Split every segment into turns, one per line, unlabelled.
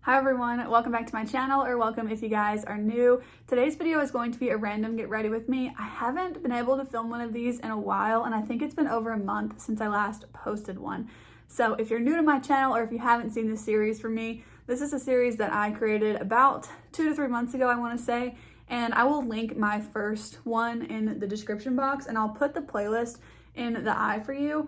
Hi everyone, welcome back to my channel, or welcome if you guys are new. Today's video is going to be a random get ready with me. I haven't been able to film one of these in a while, and I think it's been over a month since I last posted one. So if you're new to my channel, or if you haven't seen this series from me, this is a series that I created about 2 to 3 months ago, I want to say, and I will link my first one in the description box, and I'll put the playlist in the eye for you.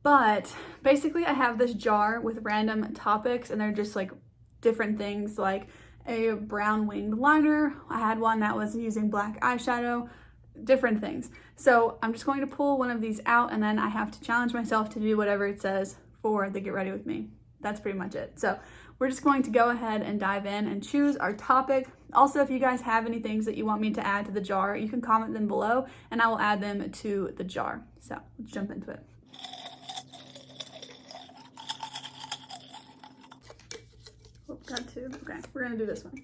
But basically I have this jar with random topics, and they're just like different things, like a brown winged liner. I had one that was using black eyeshadow, different things. So I'm just going to pull one of these out, and then I have to challenge myself to do whatever it says for the get ready with me. That's pretty much it. So we're just going to go ahead and dive in and choose our topic. Also, if you guys have any things that you want me to add to the jar, you can comment them below and I will add them to the jar. So let's jump into it. Got two. Okay, we're gonna do this one.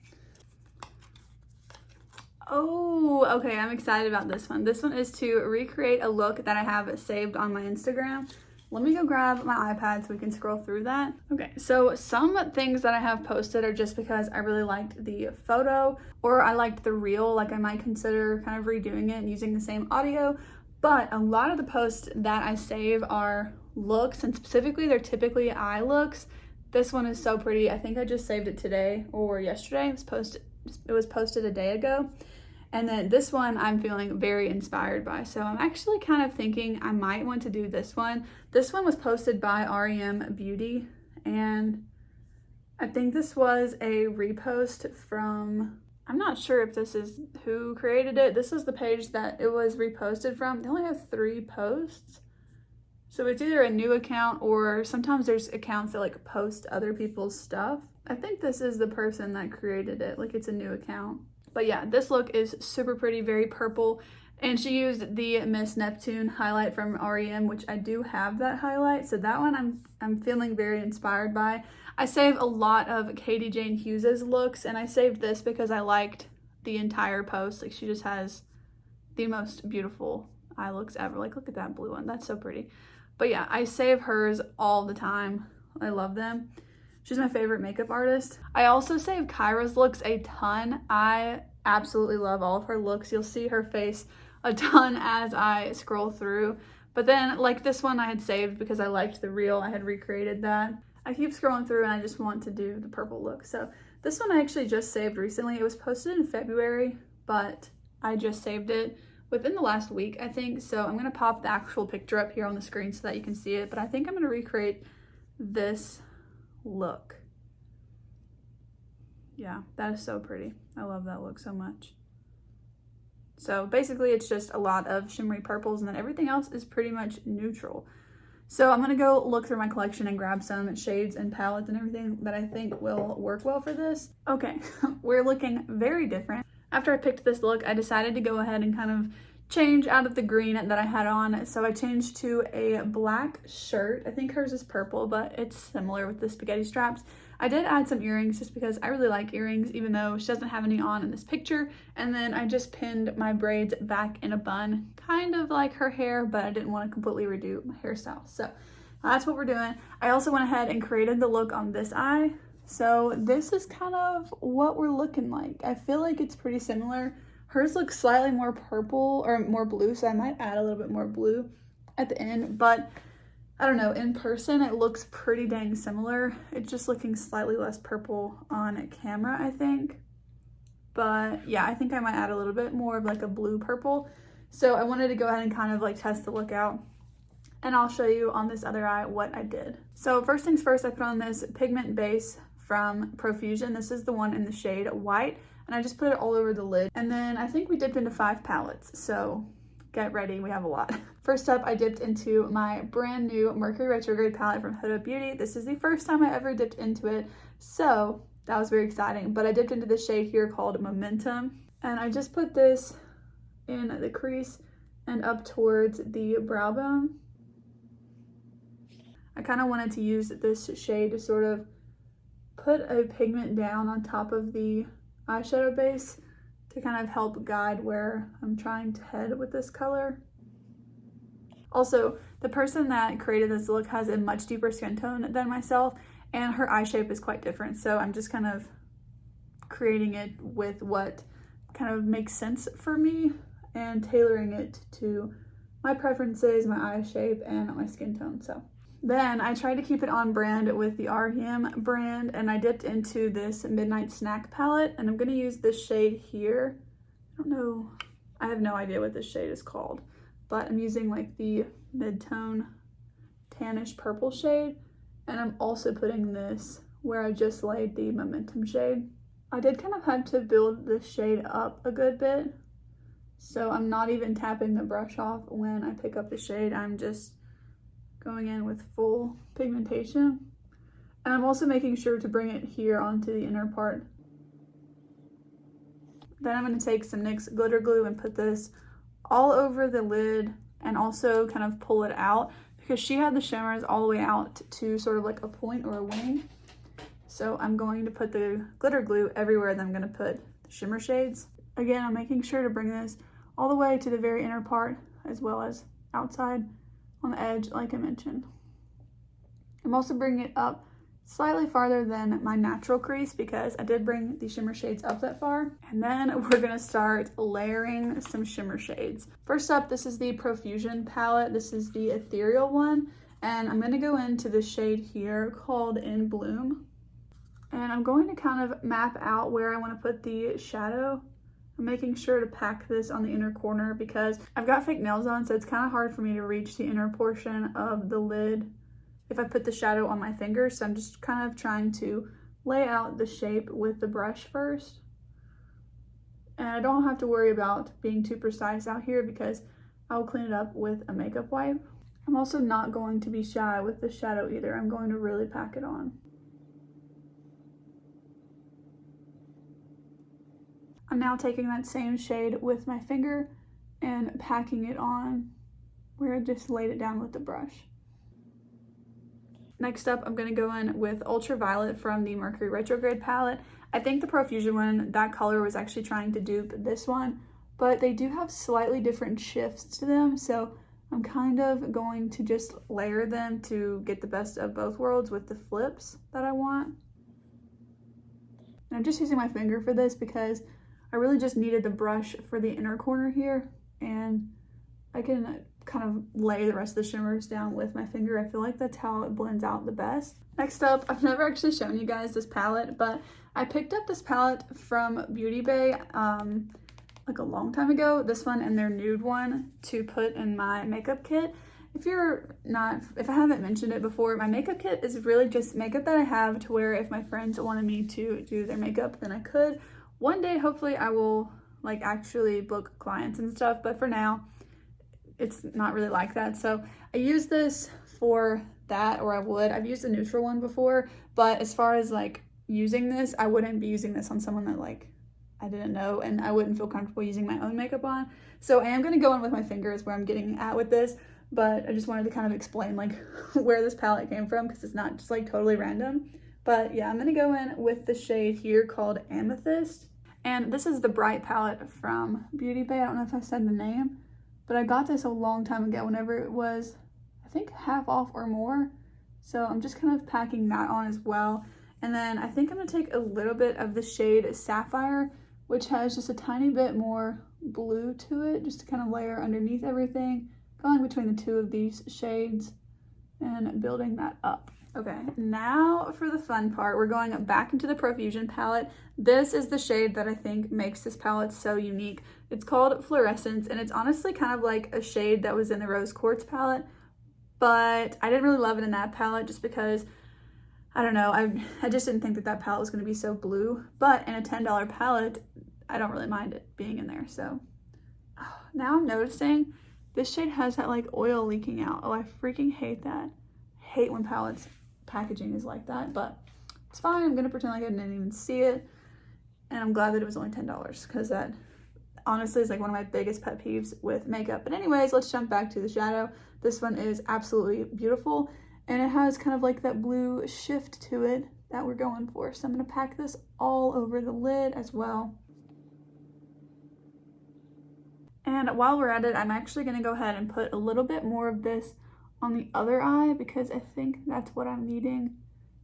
Oh, okay, I'm excited about this one. This one is to recreate a look that I have saved on my Instagram. Let me go grab my iPad so we can scroll through that. Okay, so some things that I have posted are just because I really liked the photo, or I liked the reel, like I might consider kind of redoing it and using the same audio. But a lot of the posts that I save are looks, and specifically they're typically eye looks. This one is so pretty. I think I just saved it today or yesterday. It was posted a day ago. And then this one I'm feeling very inspired by. So I'm actually kind of thinking I might want to do this one. This one was posted by R.e.m. Beauty, and I think this was a repost from, I'm not sure if this is who created it. This is the page that it was reposted from. They only have 3 posts. So it's either a new account, or sometimes there's accounts that like post other people's stuff. I think this is the person that created it, like it's a new account. But yeah, this look is super pretty, very purple. And she used the Miss Neptune highlight from R.e.m, which I do have that highlight. So that one I'm feeling very inspired by. I save a lot of Katie Jane Hughes's looks, and I saved this because I liked the entire post. Like, she just has the most beautiful eye looks ever. Like, look at that blue one, that's so pretty. But yeah, I save hers all the time. I love them. She's my favorite makeup artist. I also save Kyra's looks a ton. I absolutely love all of her looks. You'll see her face a ton as I scroll through. But then, like this one I had saved because I liked the reel. I had recreated that. I keep scrolling through and I just want to do the purple look. So this one I actually just saved recently. It was posted in February, but I just saved it within the last week, I think. So I'm gonna pop the actual picture up here on the screen so that you can see it, but I think I'm gonna recreate this look. Yeah, that is so pretty. I love that look so much. So basically it's just a lot of shimmery purples, and then everything else is pretty much neutral. So I'm gonna go look through my collection and grab some shades and palettes and everything that I think will work well for this. Okay, we're looking very different. After I picked this look, I decided to go ahead and kind of change out of the green that I had on. So I changed to a black shirt. I think hers is purple, but it's similar with the spaghetti straps. I did add some earrings just because I really like earrings, even though she doesn't have any on in this picture. And then I just pinned my braids back in a bun, kind of like her hair, but I didn't want to completely redo my hairstyle. So that's what we're doing. I also went ahead and created the look on this eye. So this is kind of what we're looking like. I feel like it's pretty similar. Hers looks slightly more purple or more blue, so I might add a little bit more blue at the end, but I don't know, in person it looks pretty dang similar. It's just looking slightly less purple on camera, I think. But yeah, I think I might add a little bit more of like a blue purple. So I wanted to go ahead and kind of like test the look out. And I'll show you on this other eye what I did. So first things first, I put on this pigment base from Profusion. This is the one in the shade White, and I just put it all over the lid. And then I think we dipped into 5 palettes, so get ready, we have a lot. First up, I dipped into my brand new Mercury Retrograde palette from Huda Beauty. This is the first time I ever dipped into it, so that was very exciting. But I dipped into this shade here called Momentum, and I just put this in the crease and up towards the brow bone. I kind of wanted to use this shade to sort of put a pigment down on top of the eyeshadow base to kind of help guide where I'm trying to head with this color. Also, the person that created this look has a much deeper skin tone than myself, and her eye shape is quite different. So I'm just kind of creating it with what kind of makes sense for me and tailoring it to my preferences, my eye shape, and my skin tone. So then I tried to keep it on brand with the R.e.m. brand, and I dipped into this Midnight Snack palette, and I'm gonna use this shade here. I don't know, I have no idea what this shade is called, but I'm using like the mid-tone tannish purple shade, and I'm also putting this where I just laid the Momentum shade. I did kind of have to build this shade up a good bit, so I'm not even tapping the brush off when I pick up the shade. I'm just going in with full pigmentation. And I'm also making sure to bring it here onto the inner part. Then I'm going to take some NYX glitter glue and put this all over the lid and also kind of pull it out, because she had the shimmers all the way out to sort of like a point or a wing. So I'm going to put the glitter glue everywhere that I'm going to put the shimmer shades. Again, I'm making sure to bring this all the way to the very inner part as well as outside on the edge, like I mentioned. I'm also bringing it up slightly farther than my natural crease because I did bring the shimmer shades up that far. And then we're gonna start layering some shimmer shades. First up, this is the Profusion palette. This is the ethereal one. And I'm gonna go into the shade here called In Bloom. And I'm going to kind of map out where I wanna put the shadow. I'm making sure to pack this on the inner corner because I've got fake nails on, so it's kind of hard for me to reach the inner portion of the lid if I put the shadow on my fingers. So I'm just kind of trying to lay out the shape with the brush first. And I don't have to worry about being too precise out here because I'll clean it up with a makeup wipe. I'm also not going to be shy with the shadow either. I'm going to really pack it on. I'm now taking that same shade with my finger and packing it on where I just laid it down with the brush. Next up, I'm going to go in with Ultraviolet from the Mercury Retrograde palette. I think the Profusion one, that color was actually trying to dupe this one, but they do have slightly different shifts to them, so I'm kind of going to just layer them to get the best of both worlds with the flips that I want. And I'm just using my finger for this because I really just needed the brush for the inner corner here, and I can kind of lay the rest of the shimmers down with my finger. I feel like that's how it blends out the best. Next up, I've never actually shown you guys this palette, but I picked up this palette from Beauty Bay like a long time ago, this one and their nude one, to put in my makeup kit. If I haven't mentioned it before, my makeup kit is really just makeup that I have to where if my friends wanted me to do their makeup, then I could. One day, hopefully, I will like actually book clients and stuff, but for now, it's not really like that. So I use this for that, or I've used a neutral one before, but as far as like using this, I wouldn't be using this on someone that like I didn't know, and I wouldn't feel comfortable using my own makeup on. So I am going to go in with my fingers where I'm getting at with this, but I just wanted to kind of explain like where this palette came from because it's not just like totally random. But yeah, I'm going to go in with the shade here called Amethyst. And this is the Bright palette from Beauty Bay. I don't know if I said the name, but I got this a long time ago whenever it was, I think, half off or more. So I'm just kind of packing that on as well. And then I think I'm going to take a little bit of the shade Sapphire, which has just a tiny bit more blue to it, just to kind of layer underneath everything, going between the two of these shades and building that up. Okay, now for the fun part, we're going back into the Profusion palette. This is the shade that I think makes this palette so unique. It's called Fluorescence, and it's honestly kind of like a shade that was in the Rose Quartz palette, but I didn't really love it in that palette just because, I don't know, I just didn't think that palette was going to be so blue, but in a $10 palette, I don't really mind it being in there. So now I'm noticing this shade has that like oil leaking out. Oh, I freaking hate that. I hate when palettes packaging is like that, but it's fine. I'm gonna pretend like I didn't even see it, and I'm glad that it was only $10 because that honestly is like one of my biggest pet peeves with makeup. But anyways, let's jump back to the shadow. This one is absolutely beautiful, and it has kind of like that blue shift to it that we're going for. So I'm gonna pack this all over the lid as well. And while we're at it, I'm actually gonna go ahead and put a little bit more of this on the other eye because I think that's what I'm needing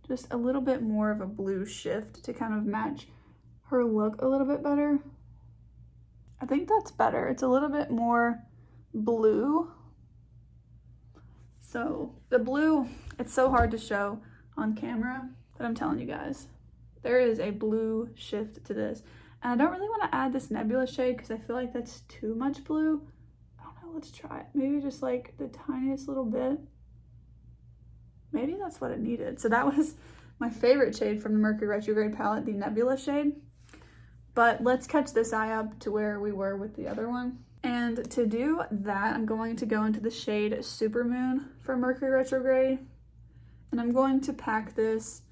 just a little bit more of a blue shift to kind of match her look a little bit better. I think that's better. It's a little bit more blue. So the blue, it's so hard to show on camera, but I'm telling you guys, there is a blue shift to this. And I don't really want to add this nebula shade because I feel like that's too much blue. I don't know, let's try it. Maybe just like the tiniest little bit. Maybe that's what it needed. So that was my favorite shade from the Mercury Retrograde palette, the nebula shade. But let's catch this eye up to where we were with the other one. And to do that, I'm going to go into the shade Supermoon from Mercury Retrograde. And I'm going to pack this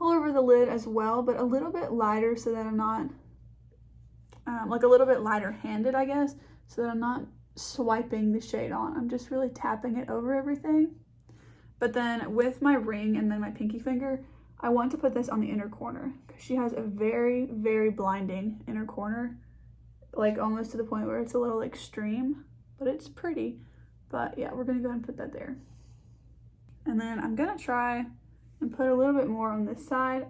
all over the lid as well, but a little bit lighter so that I'm not, like a little bit lighter handed, I guess, so that I'm not swiping the shade on. I'm just really tapping it over everything. But then with my ring and then my pinky finger, I want to put this on the inner corner because she has a very, very blinding inner corner, like almost to the point where it's a little extreme, but it's pretty. But yeah, we're gonna go ahead and put that there. And then I'm gonna try and put a little bit more on this side.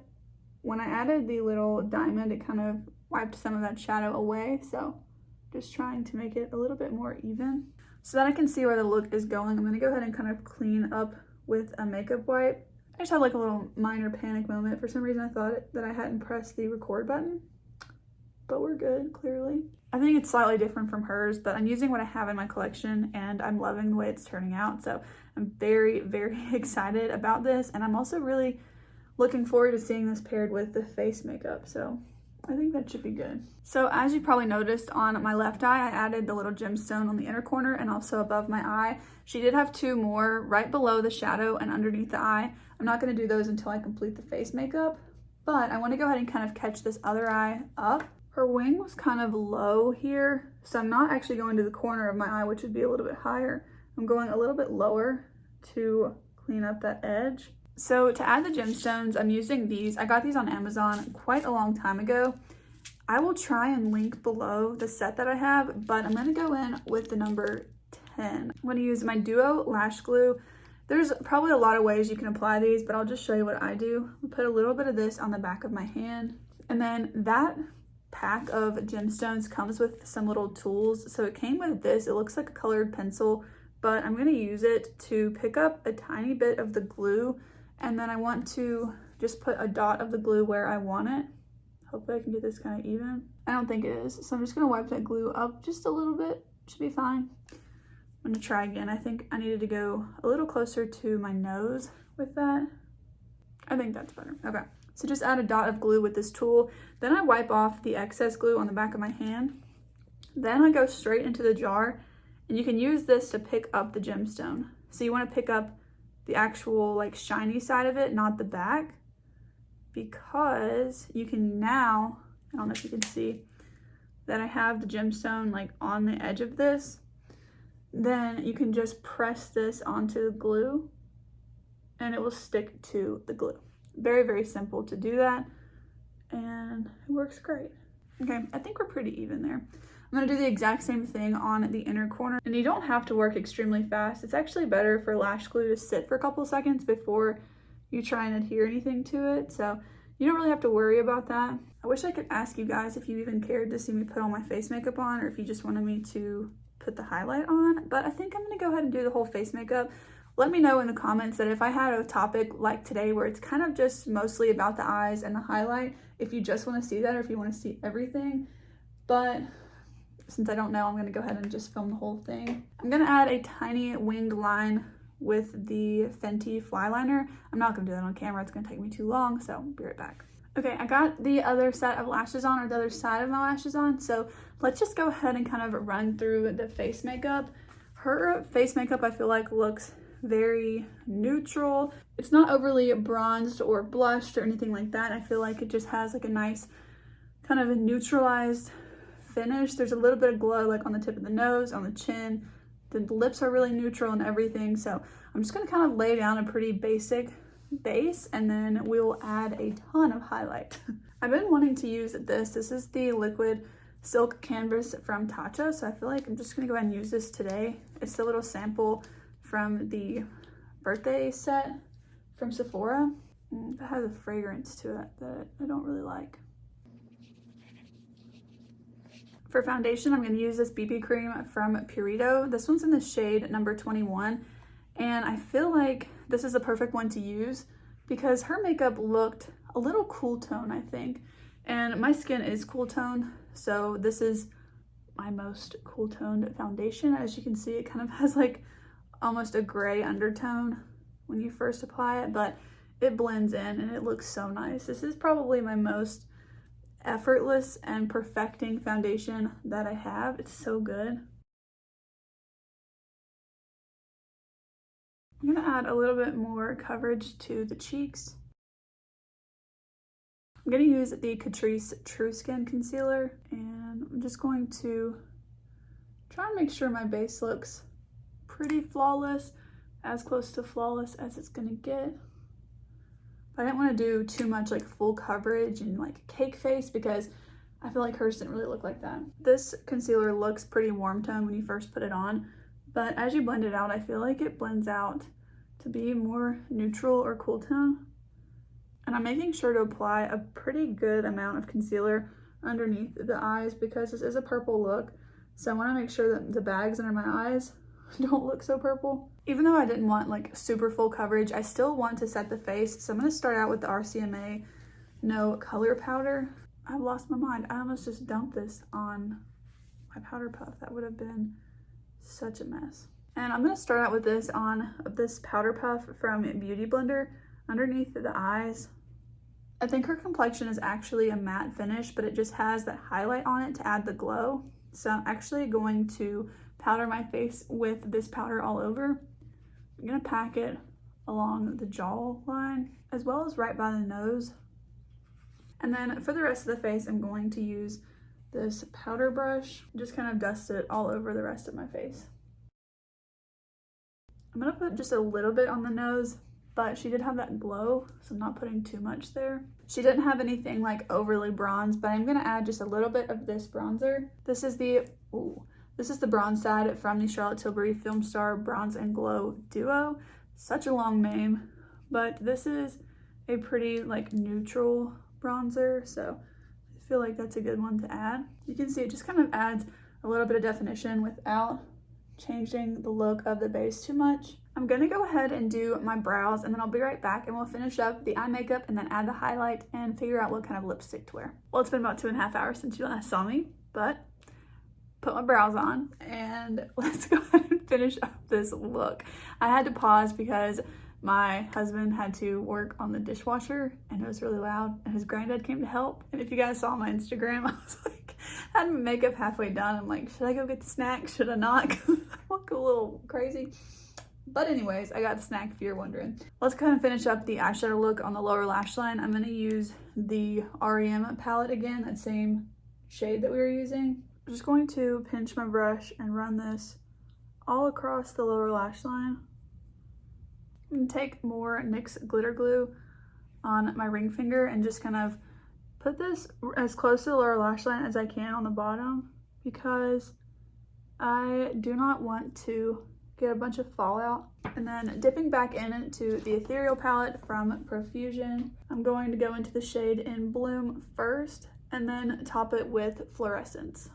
When I added the little diamond, it kind of wiped some of that shadow away. So just trying to make it a little bit more even so that I can see where the look is going. I'm gonna go ahead and kind of clean up with a makeup wipe. I just had like a little minor panic moment. For some reason I thought that I hadn't pressed the record button, but we're good, clearly. I think it's slightly different from hers, but I'm using what I have in my collection and I'm loving the way it's turning out. So I'm very, very excited about this. And I'm also really looking forward to seeing this paired with the face makeup. So I think that should be good. So as you probably noticed on my left eye, I added the little gemstone on the inner corner and also above my eye. She did have two more right below the shadow and underneath the eye. I'm not gonna do those until I complete the face makeup, but I wanna go ahead and kind of catch this other eye up. Her wing was kind of low here, so I'm not actually going to the corner of my eye, which would be a little bit higher. I'm going a little bit lower to clean up that edge. So to add the gemstones, I'm using these. I got these on Amazon quite a long time ago. I will try and link below the set that I have, but I'm gonna go in with the number 10. I'm gonna use my Duo Lash Glue. There's probably a lot of ways you can apply these, but I'll just show you what I do. I put a little bit of this on the back of my hand, and then that pack of gemstones comes with some little tools. So it came with this. It looks like a colored pencil, but I'm gonna use it to pick up a tiny bit of the glue, and then I want to just put a dot of the glue where I want it. Hopefully I can get this kind of even. I don't think it is, so I'm just gonna wipe that glue up just a little bit. Should be fine. I'm gonna try again. I think I needed to go a little closer to my nose with that. I think that's better. Okay, so just add a dot of glue with this tool. Then I wipe off the excess glue on the back of my hand. Then I go straight into the jar, and you can use this to pick up the gemstone. So you wanna pick up the actual like shiny side of it, not the back, because you can now, I don't know if you can see that I have the gemstone like on the edge of this. Then you can just press this onto the glue and it will stick to the glue. Very, very simple to do that, and it works great. Okay, I think we're pretty even there. I'm gonna do the exact same thing on the inner corner, and you don't have to work extremely fast. It's actually better for lash glue to sit for a couple seconds before you try and adhere anything to it, so you don't really have to worry about that. I wish I could ask you guys if you even cared to see me put all my face makeup on, or if you just wanted me to put the highlight on, but I think I'm gonna go ahead and do the whole face makeup. Let me know in the comments that if I had a topic like today where it's kind of just mostly about the eyes and the highlight, if you just want to see that or if you want to see everything. But since I don't know, I'm going to go ahead and just film the whole thing. I'm going to add a tiny winged line with the Fenty flyliner. I'm not going to do that on camera. It's going to take me too long, so I'll be right back. Okay, I got the other set of lashes on, or the other side of my lashes on, so let's just go ahead and kind of run through the face makeup. Her face makeup, I feel like, looks very neutral. It's not overly bronzed or blushed or anything like that. I feel like it just has like a nice kind of a neutralized finish. There's a little bit of glow like on the tip of the nose, on the chin. The lips are really neutral and everything. So I'm just gonna kind of lay down a pretty basic base, and then we'll add a ton of highlight. I've been wanting to use this. This is the liquid silk canvas from Tatcha, so I feel like I'm just gonna go ahead and use this today. It's a little sample from the birthday set from Sephora. That has a fragrance to it that I don't really like. For foundation, I'm going to use this BB cream from Purito. This one's in the shade number 21, and I feel like this is the perfect one to use because her makeup looked a little cool tone, I think, and my skin is cool tone, so this is my most cool toned foundation. As you can see, it kind of has like almost a gray undertone when you first apply it, but it blends in and it looks so nice. This is probably my most effortless and perfecting foundation that I have. It's so good. I'm gonna add a little bit more coverage to the cheeks. I'm gonna use the Catrice True Skin Concealer, and I'm just going to try and make sure my base looks pretty flawless, as close to flawless as it's gonna get. But I didn't want to do too much like full coverage and like cake face because I feel like hers didn't really look like that. This concealer looks pretty warm tone when you first put it on, but as you blend it out, I feel like it blends out to be more neutral or cool tone. And I'm making sure to apply a pretty good amount of concealer underneath the eyes because this is a purple look. So I want to make sure that the bags under my eyes don't look so purple. Even though I didn't want like super full coverage, I still want to set the face. So I'm going to start out with the RCMA No Color Powder. I've lost my mind. I almost just dumped this on my powder puff. That would have been such a mess. And I'm going to start out with this on this powder puff from Beauty Blender underneath the eyes. I think her complexion is actually a matte finish, but it just has that highlight on it to add the glow. So I'm actually going to powder my face with this powder all over. I'm gonna pack it along the jawline as well as right by the nose. And then for the rest of the face, I'm going to use this powder brush, just kind of dust it all over the rest of my face. I'm gonna put just a little bit on the nose, but she did have that glow, so I'm not putting too much there. She didn't have anything like overly bronze, but I'm gonna add just a little bit of this bronzer. This is the bronze side from the Charlotte Tilbury Film Star Bronze and Glow Duo. Such a long name, but this is a pretty like neutral bronzer, so I feel like that's a good one to add. You can see it just kind of adds a little bit of definition without changing the look of the base too much. I'm gonna go ahead and do my brows, and then I'll be right back and we'll finish up the eye makeup and then add the highlight and figure out what kind of lipstick to wear. Well, it's been about 2.5 hours since you last saw me, but put my brows on and let's go ahead and finish up this look. I had to pause because my husband had to work on the dishwasher and it was really loud, and his granddad came to help. And if you guys saw my Instagram, I was like, I had my makeup halfway done. I'm like, should I go get the snack? Should I not? Because I look a little crazy. But anyways, I got the snack if you're wondering. Let's kind of finish up the eyeshadow look on the lower lash line. I'm going to use the R.e.m. palette again, that same shade that we were using. I'm just going to pinch my brush and run this all across the lower lash line. I'm going to take more NYX glitter glue on my ring finger and just kind of put this as close to the lower lash line as I can on the bottom, because I do not want to get a bunch of fallout. And then dipping back into the ethereal palette from Profusion, I'm going to go into the shade in Bloom first and then top it with Fluorescence.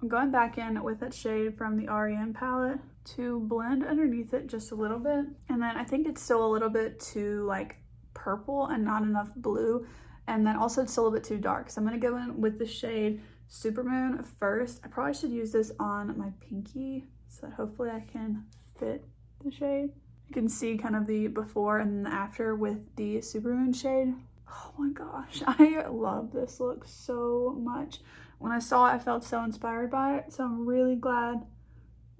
I'm going back in with that shade from the R.e.m. palette to blend underneath it just a little bit. And then I think it's still a little bit too like purple and not enough blue. And then also it's still a little bit too dark. So I'm gonna go in with the shade Supermoon first. I probably should use this on my pinky so that hopefully I can fit the shade. You can see kind of the before and the after with the Supermoon shade. Oh my gosh, I love this look so much. When I saw it, I felt so inspired by it. So I'm really glad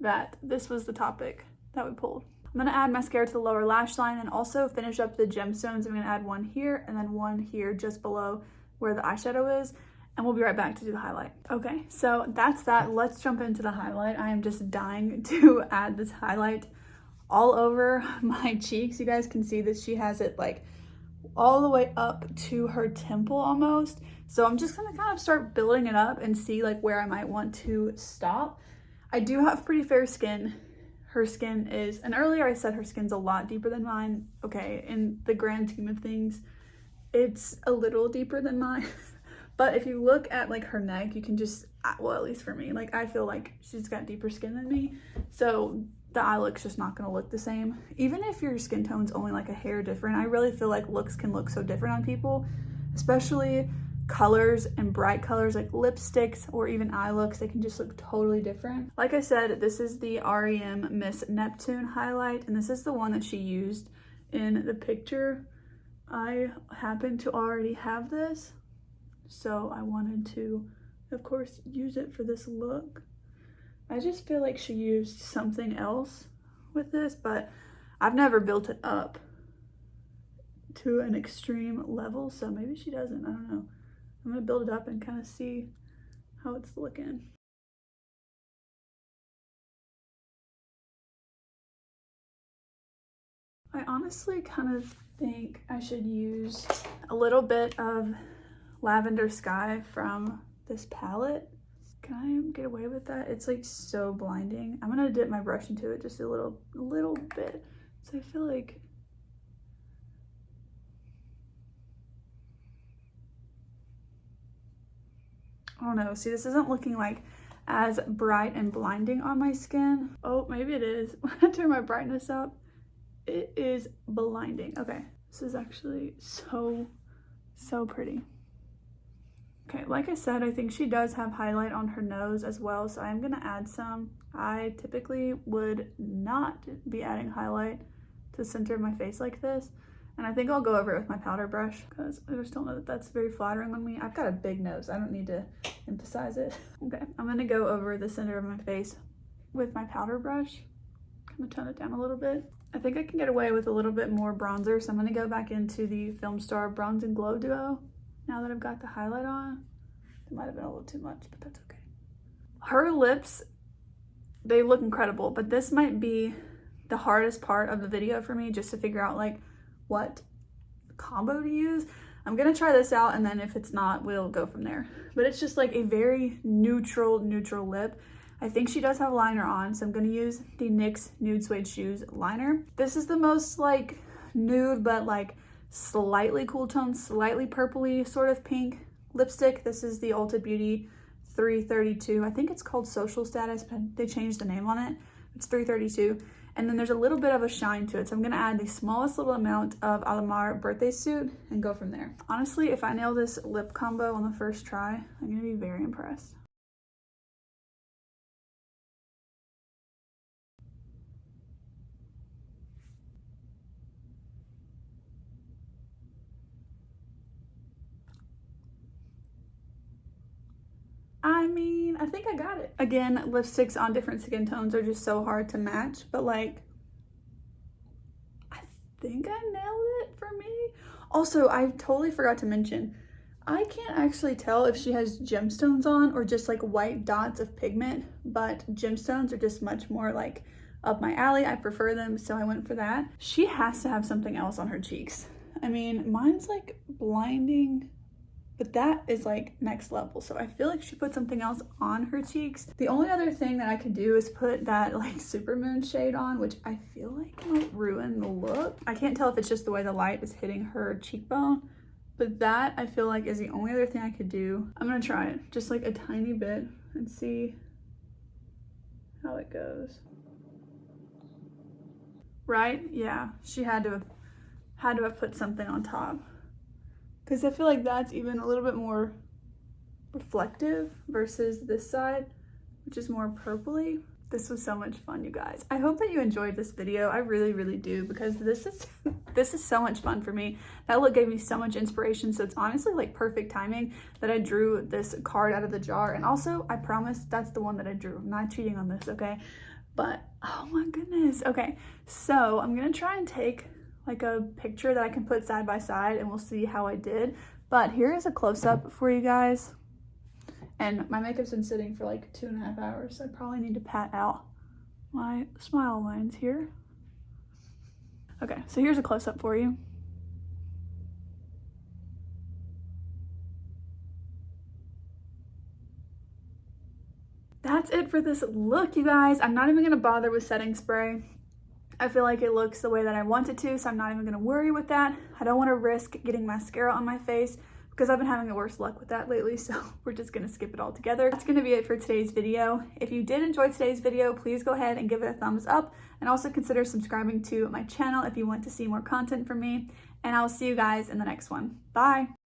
that this was the topic that we pulled. I'm gonna add mascara to the lower lash line and also finish up the gemstones. I'm gonna add one here and then one here just below where the eyeshadow is. And we'll be right back to do the highlight. Okay, so that's that. Let's jump into the highlight. I am just dying to add this highlight all over my cheeks. You guys can see that she has it like all the way up to her temple almost. So I'm just gonna kind of start building it up and see like where I might want to stop. I do have pretty fair skin. her skin is, and earlier I said her skin's a lot deeper than mine. Okay, in the grand scheme of things, it's a little deeper than mine. But if you look at like her neck, you can just, well, at least for me, like I feel like she's got deeper skin than me. So the eye look's just not gonna look the same. Even if your skin tone's only like a hair different, I really feel like looks can look so different on people, especially colors and bright colors like lipsticks or even eye looks. They can just look totally different. Like I said, this is the R.e.m. Miss Neptune highlight, and this is the one that she used in the picture. I happen to already have this, so I wanted to, of course, use it for this look. I just feel like she used something else with this, but I've never built it up to an extreme level, so maybe she doesn't, I don't know. I'm gonna build it up and kind of see how it's looking. I honestly kind of think I should use a little bit of Lavender Sky from this palette. Can I get away with that? It's like so blinding. I'm gonna dip my brush into it just a little bit. So I feel like I don't know. See, this isn't looking like as bright and blinding on my skin. Oh, maybe it is. When I turn my brightness up, it is blinding. Okay, this is actually so pretty. Okay, like I said, I think she does have highlight on her nose as well, so I'm gonna add some. I typically would not be adding highlight to the center of my face like this. And I think I'll go over it with my powder brush because I just don't know that that's very flattering on me. I've got a big nose. I don't need to emphasize it. Okay, I'm gonna go over the center of my face with my powder brush. Kind of tone it down a little bit. I think I can get away with a little bit more bronzer, so I'm gonna go back into the Film Star Bronze and Glow Duo now that I've got the highlight on. It might have been a little too much, but that's okay. Her lips, they look incredible, but this might be the hardest part of the video for me, just to figure out like what combo to use. I'm gonna try this out, and then if it's not, we'll go from there. But it's just like a very neutral lip. I think she does have liner on, so I'm gonna use the NYX Nude Suede Shoes liner. This is the most like nude, but like slightly cool tone, slightly purpley sort of pink lipstick. This is the Ulta Beauty 332. I think it's called Social Status, but they changed the name on it. It's 332. And then there's a little bit of a shine to it. So I'm gonna add the smallest little amount of Alamar Birthday Suit and go from there. Honestly, if I nail this lip combo on the first try, I'm gonna be very impressed. I mean, I think I got it. Again, lipsticks on different skin tones are just so hard to match, but like, I think I nailed it for me. Also, I totally forgot to mention, I can't actually tell if she has gemstones on or just like white dots of pigment, but gemstones are just much more like up my alley. I prefer them, so I went for that. She has to have something else on her cheeks. I mean, mine's like blinding, but that is like next level. So I feel like she put something else on her cheeks. The only other thing that I could do is put that like Supermoon shade on, which I feel like might ruin the look. I can't tell if it's just the way the light is hitting her cheekbone, but that I feel like is the only other thing I could do. I'm gonna try it just like a tiny bit and see how it goes. Right? Yeah, she had to have put something on top, because I feel like that's even a little bit more reflective versus this side, which is more purpley. This was so much fun, you guys. I hope that you enjoyed this video. I really do, because this is so much fun for me. That look gave me so much inspiration, so it's honestly like perfect timing that I drew this card out of the jar. And also, I promise that's the one that I drew. I'm not cheating on this, okay? But oh my goodness. Okay, so I'm gonna try and take like a picture that I can put side by side, and we'll see how I did. But here is a close-up for you guys. And my makeup's been sitting for like 2.5 hours, so I probably need to pat out my smile lines here. Okay, so here's a close-up for you. that's it for this look, you guys. I'm not even gonna bother with setting spray. I feel like it looks the way that I want it to, so I'm not even gonna worry with that. I don't wanna risk getting mascara on my face because I've been having the worst luck with that lately, so we're just gonna skip it all together. That's gonna be it for today's video. If you did enjoy today's video, please go ahead and give it a thumbs up, and also consider subscribing to my channel if you want to see more content from me, and I'll see you guys in the next one. Bye!